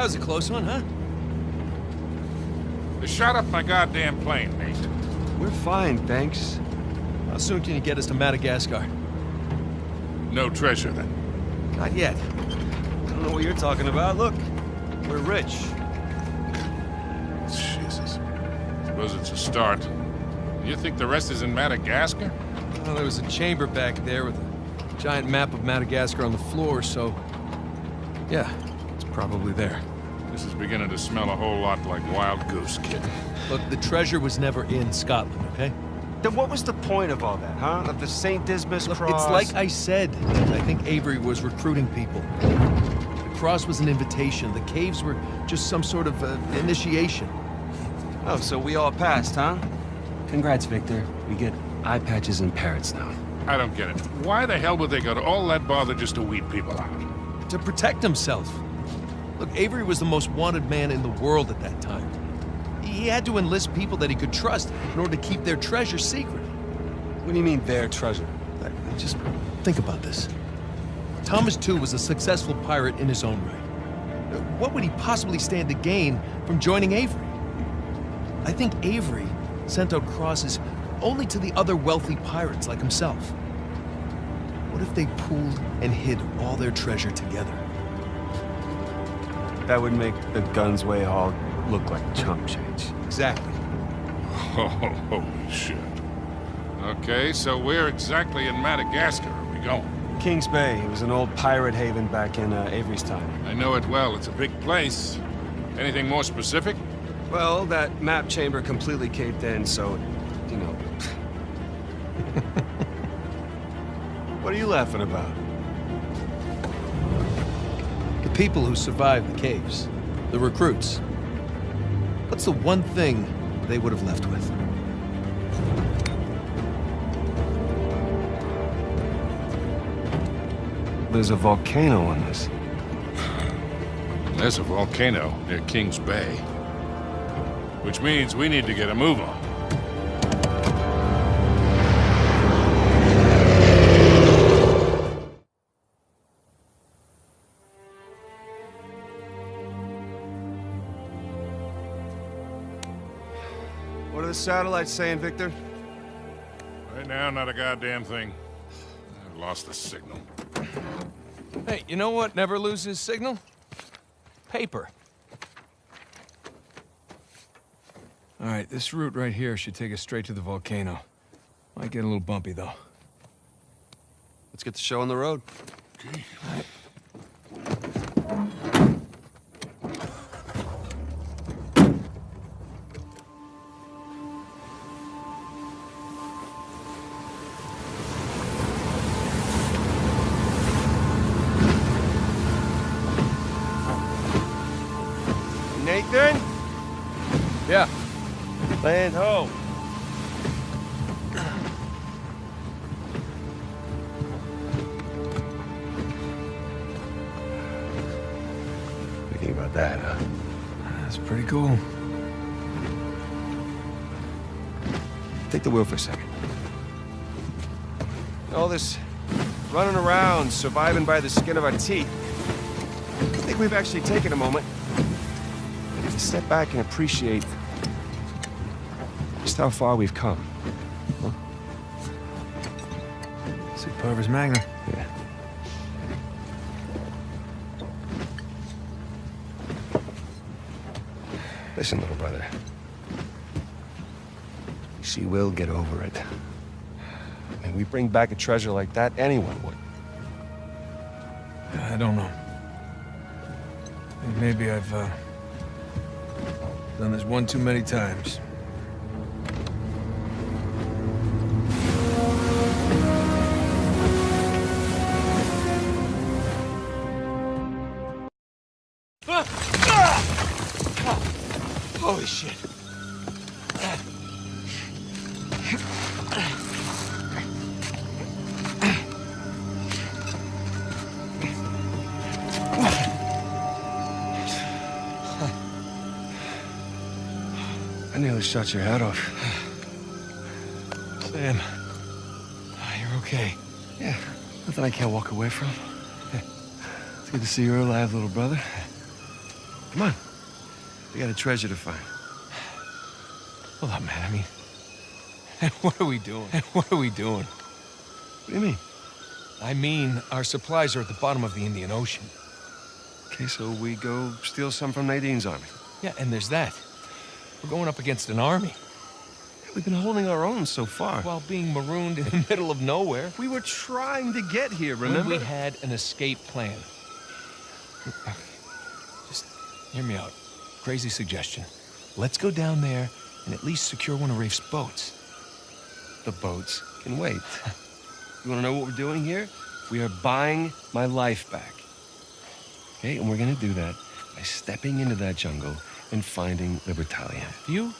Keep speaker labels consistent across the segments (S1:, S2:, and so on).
S1: was a close one, huh?
S2: They shot up my goddamn plane, Nate.
S3: We're fine, thanks.
S1: How soon can you get us to Madagascar?
S2: No treasure, then.
S1: Not yet.
S3: I don't know what you're talking about. Look, we're rich.
S2: Jesus. Suppose it's a start. You think the rest is in Madagascar?
S1: Well, there was a chamber back there with a giant map of Madagascar on the floor, so... yeah, it's probably there.
S2: This is beginning to smell a whole lot like Wild Goose, kid.
S1: Look, the treasure was never in Scotland, okay?
S3: Then what was the point of all that, huh? Of the St. Dismas
S1: Look,
S3: cross?
S1: it's like I said. I think Avery was recruiting people. The cross was an invitation. The caves were just some sort of initiation.
S3: Oh, so we all passed, huh? Congrats, Victor. We get eye patches and parrots now.
S2: I don't get it. Why the hell would they go to all that bother just to weed people out?
S1: To protect himself. Look, Avery was the most wanted man in the world at that time. He had to enlist people that he could trust in order to keep their treasure secret.
S3: What do you mean, their treasure?
S1: Just think about this. Thomas, too, was a successful pirate in his own right. What would he possibly stand to gain from joining Avery? I think Avery sent out crosses only to the other wealthy pirates like himself. What if they pooled and hid all their treasure together?
S3: That would make the Gunsway haul look like chump change.
S1: Exactly.
S2: Oh, holy shit. Okay, so where exactly in Madagascar are we going?
S3: Kings Bay. It was an old pirate haven back in Avery's time.
S2: I know it well. It's a big place. Anything more specific?
S3: Well, that map chamber completely caved in, so, you know. What are you laughing about?
S1: The people who survived the caves, the recruits. What's the one thing they would have left with?
S3: There's a volcano on this.
S2: There's a volcano near Kings Bay. Which means we need to get a move on.
S3: What are the satellites saying, Victor?
S2: Right now, not a goddamn thing. I lost the signal.
S1: Hey, you know what never loses signal? Paper. All right, this route right here should take us straight to the volcano. Might get a little bumpy, though.
S3: Let's get the show on the road.
S2: Okay.
S3: Nathan?
S1: Yeah.
S3: Land ho. What do you think about that, huh?
S1: That's pretty cool.
S3: Take the wheel for a second. All this running around, surviving by the skin of our teeth. I think we've actually taken a moment to step back and appreciate just how far we've come. Huh?
S1: Superb's Magnum.
S3: Yeah. Listen, little brother. She will get over it. I mean, we bring back a treasure like that, anyone would.
S1: I don't know. Maybe I've done this one too many times.
S3: Holy shit. I nearly shot your head off.
S1: Sam, you're okay.
S3: Yeah, nothing I can't walk away from. It's good to see you're alive, little brother. Come on. We got a treasure to find.
S1: Hold on, man. I mean, what are we doing? What are we doing?
S3: What do you mean?
S1: I mean, our supplies are at the bottom of the Indian Ocean.
S3: Okay, so we go steal some from Nadine's army.
S1: Yeah, and there's that. We're going up against an army.
S3: We've been holding our own so far.
S1: While being marooned in the middle of nowhere.
S3: We were trying to get here, remember?
S1: When we had an escape plan. Just hear me out. Crazy suggestion. Let's go down there and at least secure one of Rafe's boats.
S3: The boats can wait. You want to know what we're doing here? We are buying my life back. Okay, and we're going to do that by stepping into that jungle and finding Libertalia.
S1: Have you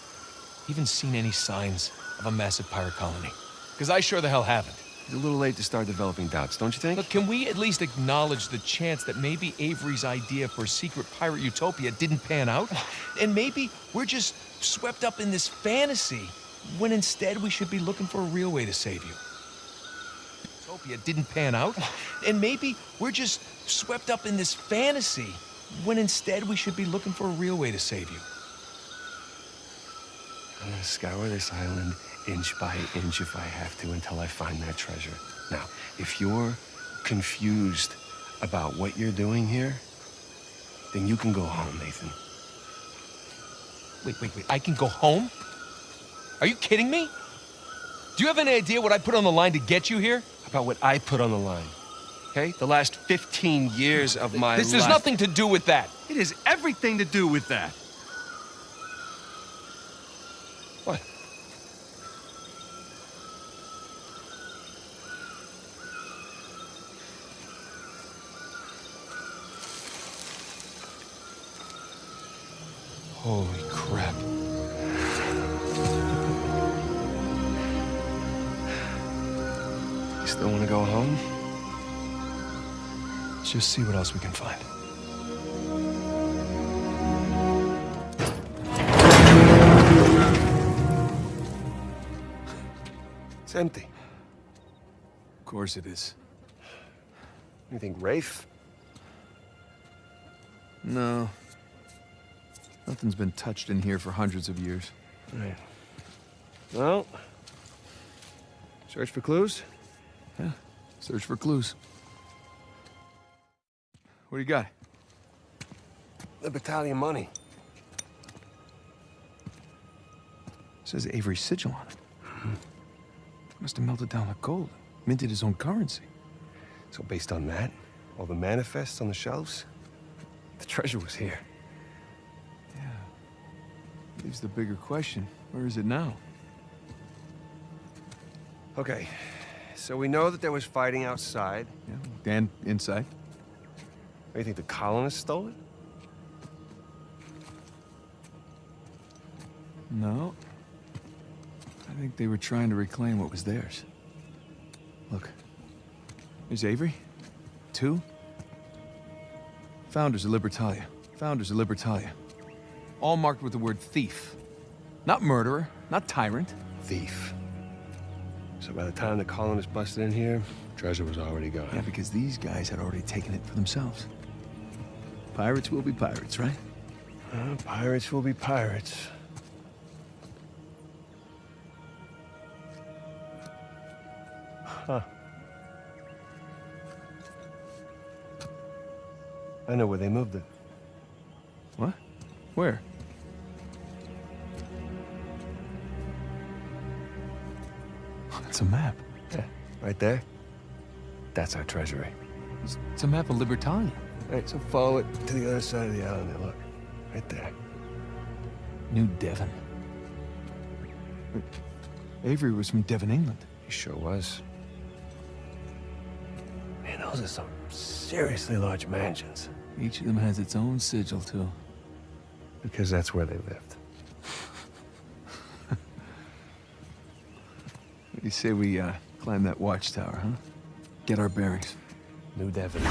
S1: even seen any signs of a massive pirate colony? Because I sure the hell haven't.
S3: It's a little late to start developing doubts, don't you think?
S1: Look, can we at least acknowledge the chance that maybe Avery's idea for a secret pirate utopia didn't pan out? And maybe we're just swept up in this fantasy, when instead we should be looking for a real way to save you. Utopia didn't pan out, and maybe we're just swept up in this fantasy, when instead we should be looking for a real way to save you.
S3: I'm gonna scour this island inch by inch if I have to until I find that treasure. Now, if you're confused about what you're doing here, then you can go home, Nathan.
S1: Wait. I can go home? Are you kidding me? Do you have any idea what I put on the line to get you here?
S3: About what I put on the line, okay? The last 15 years of my life.
S1: This has nothing to do with that.
S3: It has everything to do with that. What?
S1: Holy crap.
S3: You still want to go home?
S1: Let's just see what else we can find.
S3: It's empty.
S1: Of course it is.
S3: You think Rafe?
S4: No. Nothing's been touched in here for hundreds of years.
S3: Right. Well, search for clues?
S4: Yeah, search for clues. What do you got?
S3: The battalion money.
S4: Says Avery's sigil on it. Must have melted down the gold, minted his own currency.
S3: So based on that, all the manifests on the shelves, the treasure was here.
S4: Leaves the bigger question, where is it now?
S3: Okay, so we know that there was fighting outside.
S4: Yeah, and inside.
S3: Do you think the colonists stole it?
S4: No. I think they were trying to reclaim what was theirs. Look, there's Avery. 2. Founders of Libertalia. All marked with the word thief. Not murderer, not tyrant.
S3: Thief. So by the time the colonists busted in here, treasure was already gone.
S4: Yeah, because these guys had already taken it for themselves. Pirates will be pirates, right?
S3: Pirates will be pirates. Huh. I know where they moved it.
S4: What? Where? It's a map.
S3: Yeah, right there. That's our treasury.
S4: It's a map of Libertalia.
S3: Right, so follow it to the other side of the island there, look. Right there.
S4: New Devon. But Avery was from Devon, England.
S3: He sure was. Man, those are some seriously large mansions.
S4: Each of them has its own sigil, too.
S3: Because that's where they lived.
S4: You say we, climb that watchtower, huh? Get our bearings.
S3: New Devon.